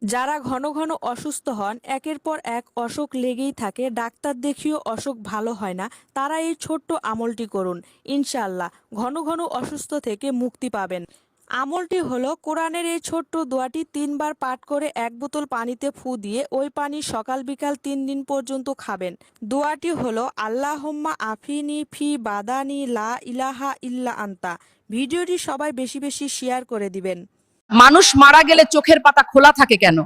যারা ঘন ঘন অসুস্থ হন, একের পর এক অসুখ লেগেই থাকে, ডাক্তার দেখিয়েও অসুখ ভালো হয় না, তারা এই ছোট্ট আমলটি করুন। ইনশাআল্লাহ ঘন ঘন অসুস্থ থেকে মুক্তি পাবেন। আমলটি হলো কোরআনের এই ছোট্ট দোয়াটি 3 বার পাঠ করে 1 বোতল পানিতে ফু দিয়ে ওই পানি সকাল বিকাল 3 দিন পর্যন্ত খাবেন। দোয়াটি হলো আল্লাহুম্মা আফিনি ফি বাদানি লা ইলাহা ইল্লা আন্তা। ভিডিওটি সবাই বেশি বেশি শেয়ার করে দিবেন। মানুষ মারা গেলে চোখের পাতা খোলা থাকে কেন?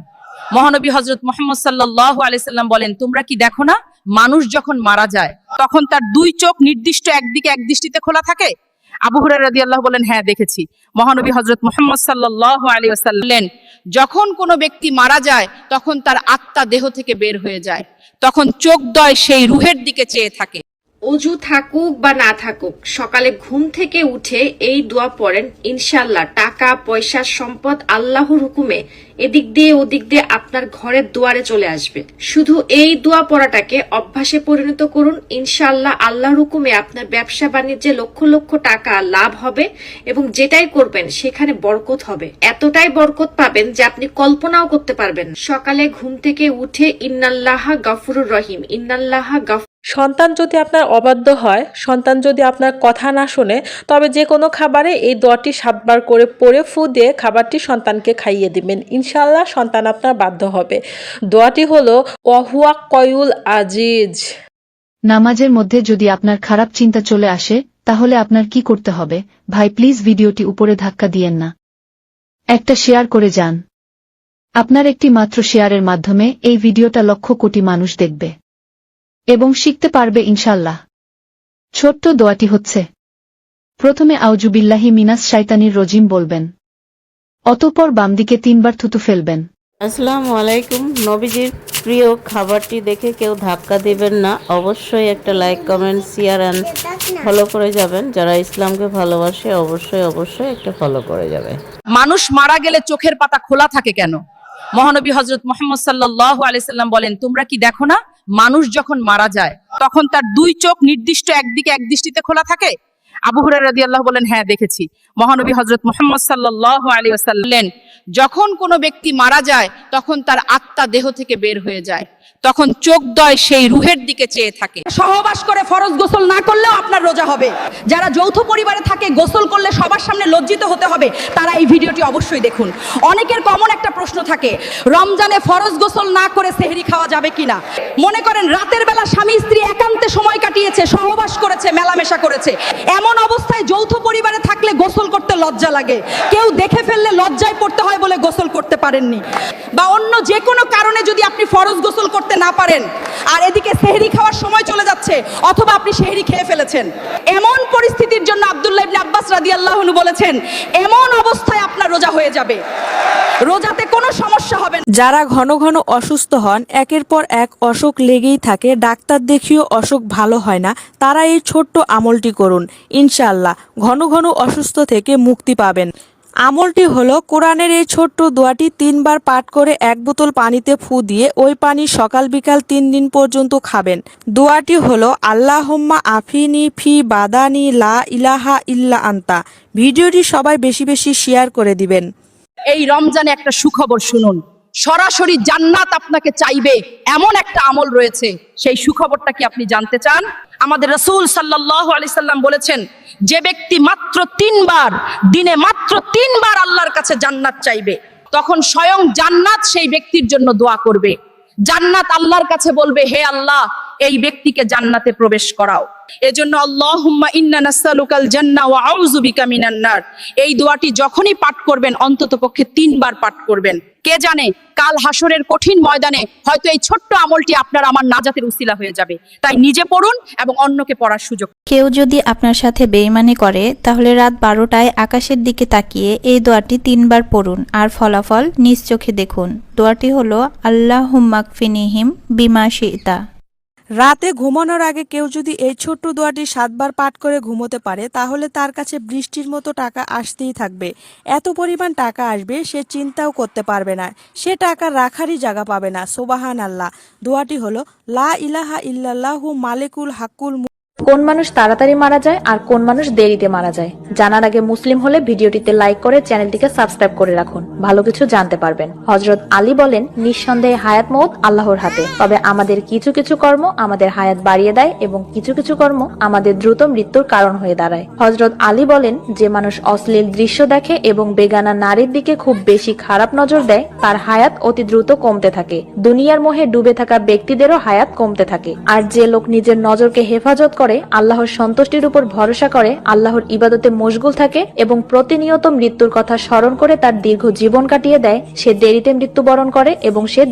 মহানবী হযরত মুহাম্মদ সাল্লাল্লাহু আলাইহি সাল্লাম বলেন, তোমরা কি দেখো না মানুষ যখন মারা যায় তখন তার দুই চোখ নির্দিষ্ট একদিকে এক দৃষ্টিতে খোলা থাকে? আবু হুরায়রা রাদিয়াল্লাহু বলেন, হ্যাঁ দেখেছি। মহানবী হযরত মুহাম্মদ সাল্লাল্লাহু আলাইহি ওয়াসাল্লাম বলেন, যখন কোনো ব্যক্তি মারা যায় তখন তার আত্মা দেহ থেকে বের হয়ে যায়, তখন চোখদ্বয় সেই রুহের দিকে চেয়ে থাকে। অজু থাকুক বা না থাকুক, সকালে ঘুম থেকে উঠে এই দোয়া পড়েন, ইনশাল্লাহ টাকা পয়সা সম্পদ আল্লাহর হুকুমে এদিক দিয়ে ওদিক দিয়ে আপনার ঘরের দুয়ারে চলে আসবে। শুধু এই দোয়া পড়াটাকে অভ্যাসে পরিণত করুন, ইনশাল্লাহ আল্লাহর হুকুমে আপনার ব্যবসা বাণিজ্যে লক্ষ লক্ষ টাকা লাভ হবে এবং যেটাই করবেন সেখানে বরকত হবে। এতটাই বরকত পাবেন যে আপনি কল্পনাও করতে পারবেন। সকালে ঘুম থেকে উঠে ইন্নাল্লাহা গফুরুর রহিম, ইন্নাল্লাহা গফুর। সন্তান যদি আপনার অবাধ্য হয়, সন্তান যদি আপনার কথা না শোনে, তবে যে কোনো খাবারে এই দোয়াটি 7 বার করে পড়ে ফু দিয়ে খাবারটি সন্তানকে খাইয়ে দিবেন। ইনশাআল্লাহ সন্তান আপনার বাধ্য হবে। দোয়াটি হলো ওয়াহুয়া কয়ুল আজিজ। নামাজের মধ্যে যদি আপনার খারাপ চিন্তা চলে আসে, তাহলে আপনার কি করতে হবে? ভাই প্লিজ ভিডিওটি উপরে ধাক্কা দিয়েন না, একটা শেয়ার করে যান। আপনার একটি মাত্র শেয়ারের মাধ্যমে এই ভিডিওটা লক্ষ কোটি মানুষ দেখবে এবং শিখতে পারবে ইনশাল্লাহ। ছোট্ট দোয়াটি হচ্ছে, প্রথমে আউজুবিল্লাহি মিনাস শাইতানির রজিম বলবেন, অতঃপর বামদিকে 3 বার থুতু ফেলবেন। আসসালামু আলাইকুম। নবীজির প্রিয় খাবারটি দেখে কেউ ধাক্কা দিবেন না, অবশ্যই একটা like comment share and follow করে যাবেন। যারা ইসলামকে ভালোবাসে অবশ্যই অবশ্যই একটা ফলো করে যাবে। মানুষ মারা গেলে চোখের পাতা খোলা থাকে কেন? মহানবী হযরত মুহাম্মদ সাল্লাল্লাহু আলাইহি সাল্লাম বলেন, তোমরা কি দেখো না মানুষ যখন মারা যায় তখন তার দুই চোখ নির্দিষ্ট একদিকে এক দৃষ্টিতে খোলা থাকে? আবু হুরায়রা রাদিয়াল্লাহু বলেন, হ্যাঁ দেখেছি। মহানবী হযরত মুহাম্মদ সাল্লাল্লাহু আলাইহি ওয়াসাল্লাম বলেন, যখন কোনো ব্যক্তি মারা যায় তখন তার আত্মা দেহ থেকে বের হয়ে যায়, তখন চোখদ্বয় সেই রুহের দিকে চেয়ে থাকে। সহবাস করে ফরজ গোসল না করলেও আপনার রোজা হবে। যারা যৌথ পরিবারে থাকে, গোসল করলে সবার সামনে লজ্জিত হতে হবে, তারা এই ভিডিওটি অবশ্যই দেখুন। অনেকের কমন একটা প্রশ্ন থাকে, রমজানে ফরজ গোসল না করে সেহরি খাওয়া যাবে কিনা। মনে করেন রাতের বেলা স্বামী স্ত্রী একান্তে সময় কাটিয়েছে, সহবাস করেছে, মেলামেশা করেছে, এমন অবস্থায় যৌথ পরিবারে থাকলে গোসল করতে লজ্জা লাগে, কেউ দেখে ফেললে লজ্জায় পড়তে হয় বলে গোসল করতে পারেননি, বা অন্য যে কোনো কারণে যদি আপনি ফরজ গোসল করতে না পারেন আর এদিকে সেহরি খাওয়ার সময় চলে যাচ্ছে অথবা আপনি সেহরি খেয়ে ফেলেছেন, এমন পরিস্থিতির জন্য আব্দুল্লাহ ইবনে আব্বাস রাদিয়াল্লাহু আনহু বলেছেন, এমন অবস্থায় আপনার রোজা হয়ে যাবে, রোজাতে কোনো সমস্যা হবে না। যারা ঘন ঘন অসুস্থ হন, একের পর এক অসুখ লেগেই থাকে, ডাক্তার দেখিয়েও অসুখ ভালো হয় না, তারা এই ছোট্ট আমলটি করুন। ইনশাআল্লাহ ঘন ঘন অসুস্থ থেকে মুক্তি পাবেন। আমলটি হলো কোরআনের এই ছোট্ট দোয়াটি 3 বার পাঠ করে 1 বোতল পানিতে ফু দিয়ে ওই পানি সকাল বিকাল 3 দিন পর্যন্ত খাবেন। দোয়াটি হলো আল্লাহুম্মা আফিনি ফি বাদানি লা ইলাহা ইল্লা আন্তা। ভিডিওটি সবাই বেশি বেশি শেয়ার করে দিবেন। এই রমজানে একটা সুখবর শুনুন, সরাসরি জান্নাত আপনাকে চাইবে এমন একটা আমল রয়েছে। সেই সুখবরটা কি আপনি জানতে চান? আমাদের রাসূল সাল্লাল্লাহু আলাইহি সাল্লাম বলেছেন, যে ব্যক্তি মাত্র 3 বার দিনে মাত্র 3 বার আল্লাহর কাছে জান্নাত চাইবে, তখন স্বয়ং জান্নাত সেই ব্যক্তির জন্য দোয়া করবে। জান্নাত আল্লাহর কাছে বলবে, হে আল্লাহ, এই ব্যক্তিকে জান্নাতে প্রবেশ করাও। এজন্য আল্লাহুম্মা ইন্না নাসআলুকাল জান্নাহ ওয়া আউযু বিকা মিনান নার, এই দোয়াটি যখনই পাঠ করবেন অন্ততপক্ষে 3 বার পাঠ করবেন। কে জানে কাল হাসরের কঠিন ময়দানে হয়তো এই ছোট্ট আমলটি আপনার আমার নাজাতের উসিলা হয়ে যাবে। তাই নিজে পড়ুন এবং অন্যকে পড়ার সুযোগ। কেউ যদি আপনার সাথে বেঈমানি করে, তাহলে রাত 12টায় আকাশের দিকে তাকিয়ে এই দোয়াটি 3 বার পড়ুন আর ফলাফল নিজ চোখে দেখুন। দোয়াটি হলো আল্লাহুম্মা কফিনিহিম বিমা শিতা। রাতে ঘুমানোর আগে কেউ যদি এই ছোট্ট দোয়াটি 7 বার পাঠ করে ঘুমোতে পারে, তাহলে তার কাছে বৃষ্টির মতো টাকা আসতেই থাকবে। এত পরিমাণ টাকা আসবে সে চিন্তাও করতে পারবে না, সে টাকা রাখারই জায়গা পাবে না। সুবহানাল্লাহ। দোয়াটি হলো লা ইলাহা ইল্লাল্লাহু মালিকুল হাক্কুল কোন মানুষ তাড়াতাড়ি মারা যায় আর কোন মানুষ দেরিতে মারা যায় জানার আগে মুসলিম হলে ভিডিওটিতে লাইক করে চ্যানেলটিকে সাবস্ক্রাইব করে রাখুন, ভালো কিছু জানতে পারবেন। হযরত আলী বলেন, নিঃসন্দেহে হায়াত মউত আল্লাহর হাতে, তবে আমাদের কিছু কিছু কর্ম আমাদের হায়াত বাড়িয়ে দেয় এবং কিছু কিছু কর্ম আমাদের দ্রুত মৃত্যুর কারণ হয়ে দাঁড়ায়। হযরত আলী বলেন, যে মানুষ অশ্লীল দৃশ্য দেখে এবং বেগানা নারীর দিকে খুব বেশি খারাপ নজর দেয় তার হায়াত অতি দ্রুত কমতে থাকে। দুনিয়ার মোহে ডুবে থাকা ব্যক্তিদেরও হায়াত কমতে থাকে। আর যে লোক নিজের নজরকে হেফাজত করে, আল্লাহর সন্তুষ্টির উপর ভরসা করে, আল্লাহর ইবাদতে মশগুল থাকে এবং প্রতিনিয়ত মৃত্যুর কথা স্মরণ করে তার দীর্ঘ জীবন কাটিয়ে দেয়, সে দেরিতে মৃত্যুবরণ করে এবং সে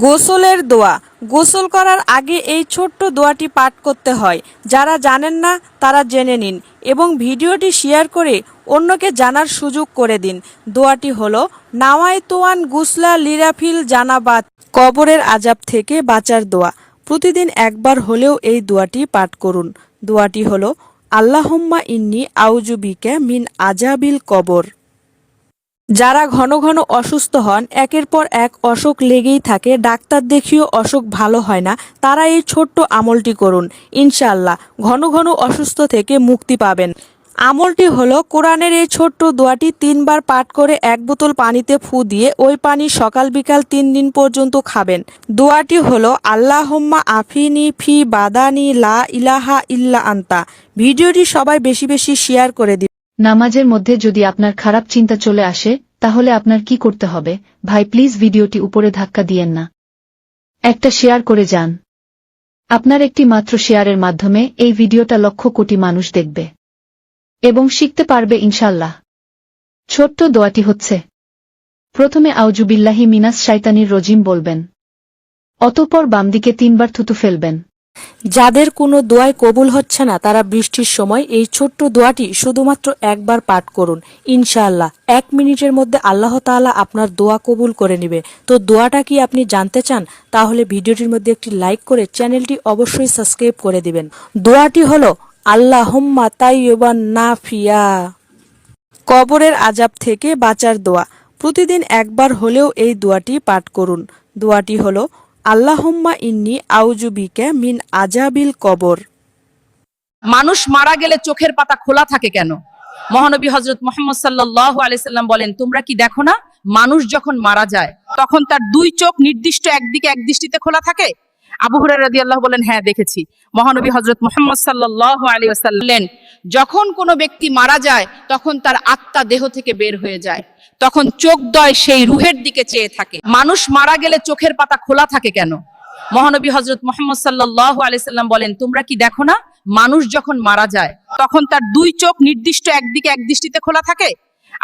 গোসলের দোয়া। গোসল করার আগে এই ছোট্ট দোয়াটি পাঠ করতে হয়। যারা জানেন না তারা জেনে নিন এবং ভিডিওটি শেয়ার করে অন্যকে জানার সুযোগ করে দিন। দোয়াটি হলো, নাওয়াইতুয়ান গুসলা লিরাফিল জানাবাত, কবরের আযাব থেকে বাঁচার দোয়া। প্রতিদিন একবার হলেও এই দোয়াটি পাঠ করুন। দোয়াটি হলো, আল্লাহুম্মা ইন্নী আউযু বিকা মিন আযাবিল কবর। যারা ঘন ঘন অসুস্থ হন, একের পর এক অসুখ লেগেই থাকে, ডাক্তার দেখিয়েও অসুখ ভালো হয় না, তারা এই ছোট্ট আমলটি করুন। ইনশাআল্লাহ ঘন ঘন অসুস্থ থেকে মুক্তি পাবেন। আমলটি হলো, কোরআনের এই ছোট্ট দোয়াটি 3 বার পাঠ করে 1 বোতল পানিতে ফু দিয়ে ওই পানি সকাল বিকাল 3 দিন পর্যন্ত খাবেন। দোয়াটি হলো, আল্লাহুম্মা আফিনি ফি বাদানি লা ইলাহা ইল্লা আনতা। ভিডিওটি সবাই বেশি বেশি শেয়ার করে দিন। নামাজের মধ্যে যদি আপনার খারাপ চিন্তা চলে আসে, তাহলে আপনার কি করতে হবে? ভাই প্লিজ ভিডিওটি উপরে ধাক্কা দিয়েন না, একটা শেয়ার করে যান। আপনার একটি মাত্র শেয়ারের মাধ্যমে এই ভিডিওটা লক্ষ কোটি মানুষ দেখবে এবং শিখতে পারবে ইনশাল্লাহ। ছোট্ট দোয়াটি হচ্ছে, প্রথমে আউযু বিল্লাহি মিনাস শাইতানির রজিম বলবেন, অতঃপর বামদিকে 3 বার থুতু ফেলবেন। যাদের কোনো দোয়াই কবুল হচ্ছে না, তারা বৃষ্টির সময় এই ছোট্ট দোয়াটি শুধুমাত্র একবার পাঠ করুন। ইনশাআল্লাহ 1 মিনিটের মধ্যে আল্লাহ তাআলা আপনার দোয়া কবুল করে নেবে। তো দোয়াটা কি আপনি জানতে চান? তাহলে ভিডিওটির মধ্যে একটি লাইক করে চ্যানেলটি অবশ্যই সাবস্ক্রাইব করে দিবেন। দোয়াটি হলো, আল্লাহুম্মা তাইয়্যিবান নাফিয়া, কবরের আযাব থেকে বাঁচার দোয়া। প্রতিদিন একবার হলেও এই দোয়াটি পাঠ করুন। দোয়াটি হলো, আল্লাহুম্মা ইন্নী আউযু বিকা মিন আযাবিল কবর। মানুষ মারা গেলে চোখের পাতা খোলা থাকে কেন? মহানবী হযরত মুহাম্মদ সাল্লাল্লাহু আলাইহি সাল্লাম বলেন, তোমরা কি দেখো না, মানুষ যখন মারা যায় তখন তার 2 চোখ নির্দিষ্ট একদিকে এক দৃষ্টিতে খোলা থাকে? আবু হুরায়রা রাদিয়াল্লাহু বলেন, হ্যাঁ দেখেছি। মহানবী হযরত মুহাম্মদ সাল্লাল্লাহু আলাইহি ওয়াসাল্লাম বলেন, যখন কোনো ব্যক্তি মারা যায় তখন তার আত্মা দেহ থেকে বের হয়ে যায়, তখন চোখদ্বয় সেই রূহের দিকে চেয়ে থাকে। মানুষ মারা গেলে চোখের পাতা খোলা থাকে কেন? মহানবী হযরত মুহাম্মদ সাল্লাল্লাহু আলাইহি সাল্লাম বলেন, তোমরা কি দেখো না, মানুষ যখন মারা যায় তখন তার 2 চোখ নির্দিষ্ট একদিকে এক দৃষ্টিতে খোলা থাকে?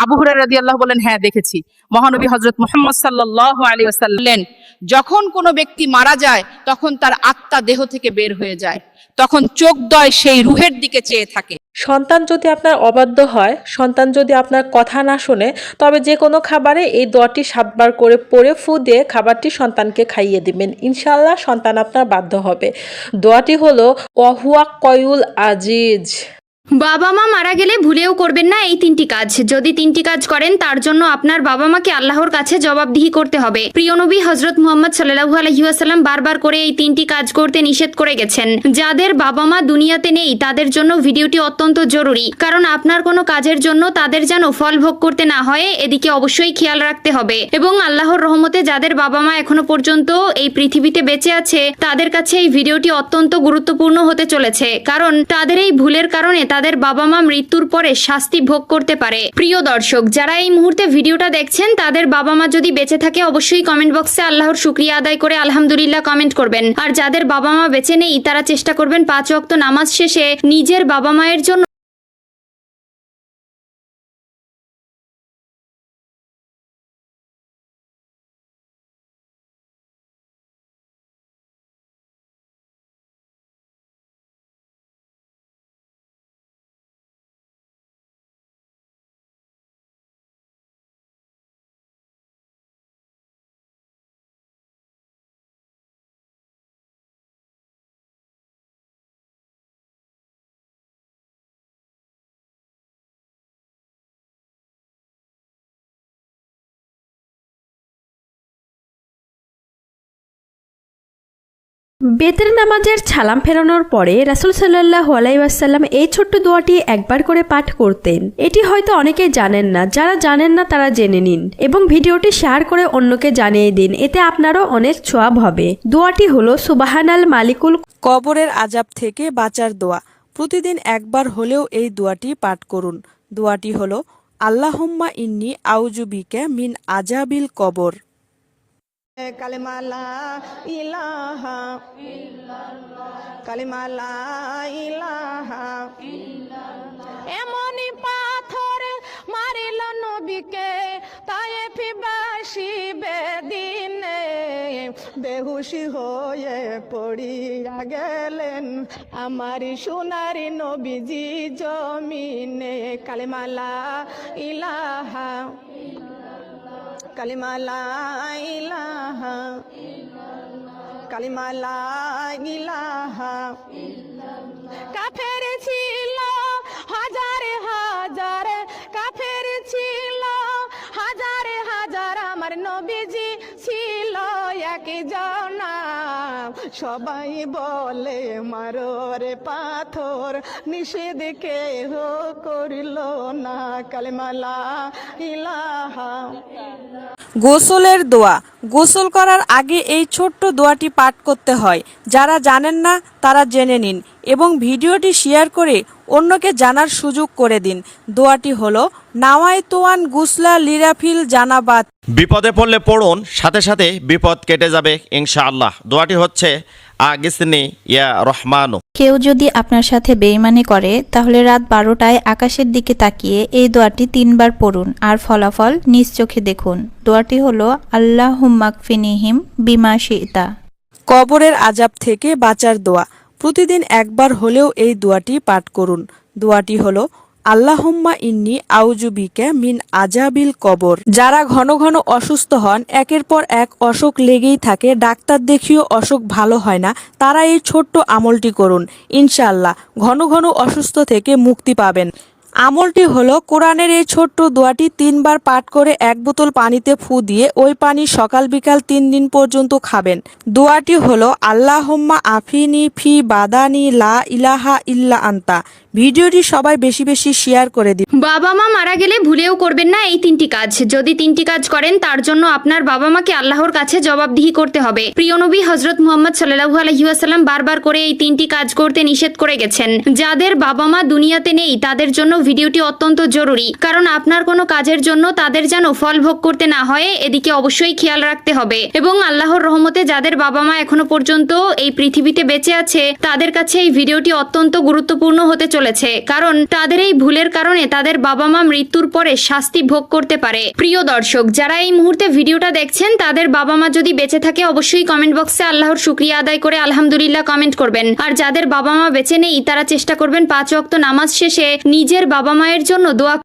আবু হুরায়রা রাদিয়াল্লাহু বলেন, হ্যাঁ দেখেছি। মহানবী হযরত মুহাম্মদ সাল্লাল্লাহু আলাইহি ওয়াসাল্লাম বলেন, যখন কোনো ব্যক্তি মারা যায় তখন তার আত্মা দেহ থেকে বের হয়ে যায়, তখন চোখদ্বয় সেই রূহের দিকে চেয়ে থাকে। সন্তান যদি আপনার অবাধ্য হয়, সন্তান যদি আপনার কথা না শোনে, তবে যে কোনো খাবারে এই দোয়াটি 7 বার করে পড়ে ফু দিয়ে খাবারটি সন্তানকে খাইয়ে দিবেন। ইনশাআল্লাহ সন্তান আপনার বাধ্য হবে। দোয়াটি হলো, ওয়াহুয়া কয়ুল আজিজ। বাবা মা মারা গেলে ভুলেও করবেন না এই 3টি কাজ। যদি 3টি কাজ করেন, তার জন্য আপনার বাবা মাকে আল্লাহর কাছে জবাবদিহি করতে হবে। প্রিয় নবী হযরত মুহাম্মদ সাল্লাল্লাহু আলাইহি ওয়াসাল্লাম বারবার করে এই 3টি কাজ করতে নিষেধ করে গেছেন। যাদের বাবা মা দুনিয়াতে নেই তাদের জন্য ভিডিওটি অত্যন্ত জরুরি, কারণ আপনার কোনো কাজের জন্য তাদের যেন ফল ভোগ করতে না হয়, এদিকে অবশ্যই খেয়াল রাখতে হবে। এবং আল্লাহর রহমতে যাদের বাবা মা এখনো পর্যন্ত এই পৃথিবীতে বেঁচে আছে, তাদের কাছে এই ভিডিওটি অত্যন্ত গুরুত্বপূর্ণ হতে চলেছে, কারণ তাদের এই ভুলের কারণে তাদের বাবা মা মৃত্যুর পরে শাস্তি ভোগ করতে পারে। প্রিয় দর্শক, যারা এই মুহূর্তে ভিডিওটা দেখছেন, তাদের বাবা মা যদি বেঁচে থাকে অবশ্যই কমেন্ট বক্সে আল্লাহর শুকরিয়া আদায় করে আলহামদুলিল্লাহ কমেন্ট করবেন। আর যাদের বাবা মা বেঁচে নেই, তারা চেষ্টা করবেন 5 ওয়াক্ত নামাজ শেষে নিজের বাবা মায়ের জন্য বেতের নামাজের সালাম ফেরানোর পরে রাসূল সাল্লাল্লাহু আলাইহি ওয়াসাল্লাম এই ছোট্ট দোয়াটি একবার করে পাঠ করতেন। এটি হয়তো অনেকেই জানেন না, যারা জানেন না তারা জেনে নিন এবং ভিডিওটি শেয়ার করে অন্যকে জানিয়ে দিন, এতে আপনারও অনেক সওয়াব হবে। দোয়াটি হলো সুবহানাল মালিকুল। কবরের আযাব থেকে বাঁচার দোয়া। প্রতিদিন একবার হলেও এই দোয়াটি পাঠ করুন। দোয়াটি হলো আল্লাহুম্মা ইন্নী আউযু বিকা মিন আযাবিল কবর। কালিমা লা ইলাহা ইল্লাল্লাহ, কালিমা লা ইলাহা ইল্লাল্লাহ। এমনই পাথর মারিল নবীকে তায়েফবাসী বেদিনে, বেহুশি হয়ে পড়িয়া গেলেন আমার সোনার নবীজি জমিনে। কালিমা লা ইলাহা, কালিমা লা ইলাহা, কালিমা লা ইলাহা। কাফের ছিল হাজার হাজার, কাফের ছিল হাজার হাজার, আমার নবীজি ছিল একজনা। সবাই বলে মারো রে পাথর, নিষেধ কেহ করিল না। কালিমা লা ইলাহা। গোসলের দোয়া। গোসল করার আগে এই ছোট্ট দোয়াটি পাঠ করতে হয়। যারা জানেন না তারা জেনে নিন এবং ভিডিওটি শেয়ার করে অন্যকে জানার সুযোগ করে দিন। দোয়াটি হলো নাওয়াইতুয়ান গুসলা লিরাফিল জানাবাত। বিপদে পড়লে পড়ুন, সাথে সাথে বিপদ কেটে যাবে ইনশাআল্লাহ। দোয়াটি হচ্ছে আগিসনি ইয়া রহমানু। কেউ যদি আপনার সাথে বেঈমানি করে তাহলে রাত 12টায় আকাশের দিকে তাকিয়ে এই দোয়াটি 3 বার পড়ুন আর ফলাফল নিজ চোখে দেখুন। দোয়াটি হলো আল্লাহুম্মা কফিনিহিম বিমা শিতা। কবরের আযাব থেকে বাঁচার দোয়া। প্রতিদিন একবার হলেও এই দোয়াটি পাঠ করুন। দোয়াটি হলো আল্লাহুম্মা ইন্নী আউযু বিকা মিন আযাবিল কবর। যারা ঘন ঘন অসুস্থ হন, একের পর এক অসুখ লেগেই থাকে, ডাক্তার দেখিয়েও অসুখ ভালো হয় না, তারা এই ছোট্ট আমলটি করুন। ইনশাআল্লাহ ঘন ঘন অসুস্থ থেকে মুক্তি পাবেন। আমলটি হলো কোরআনের এই ছোট্ট দোয়াটি 3 বার পাঠ করে 1 বোতল পানিতে ফু দিয়ে ওই পানি সকাল বিকাল 3 দিন পর্যন্ত খাবেন। দোয়াটি হলো আল্লাহুম্মা আফিনি ফি বাদানি লা ইলাহা ইল্লা আনতা। ভিডিওটি সবাই বেশি বেশি শেয়ার করে দিন। বাবা মা মারা গেলে ভুলেও করবেন না এই 3টি কাজ। যদি 3টি কাজ করেন তার জন্য আপনার বাবা মাকে আল্লাহর কাছে জবাবদিহি করতে হবে। প্রিয় নবী হযরত মুহাম্মদ সাল্লাল্লাহু আলাইহি ওয়াসাল্লাম বারবার করে এই 3টি কাজ করতে নিষেধ করে গেছেন। যাদের বাবা মা দুনিয়াতে নেই তাদের জন্য ভিডিওটি অত্যন্ত জরুরি, কারণ আপনার কোনো কাজের জন্য তাদের যেন ফল ভোগ করতে না হয়, এদিকে অবশ্যই খেয়াল রাখতে হবে। এবং আল্লাহর রহমতে যাদের বাবা মা এখনো পর্যন্ত এই পৃথিবীতে বেঁচে আছে তাদের কাছে এই ভিডিওটি অত্যন্ত গুরুত্বপূর্ণ হতে চলেছে, কারণ তাদের এই ভুলের কারণে তাদের বাবা মা মৃত্যুর পরে শাস্তি ভোগ করতে পারে। প্রিয় দর্শক, যারা এই মুহূর্তে ভিডিওটা দেখছেন তাদের বাবা মা যদি বেঁচে থাকে অবশ্যই কমেন্ট বক্সে আল্লাহর শুকরিয়া আদায় করে আলহামদুলিল্লাহ কমেন্ট করবেন। আর যাদের বাবা মা বেঁচে নেই তারা চেষ্টা করবেন 5 ওয়াক্ত নামাজ শেষে নিজের বাবা মায়ের জন্য দোয়া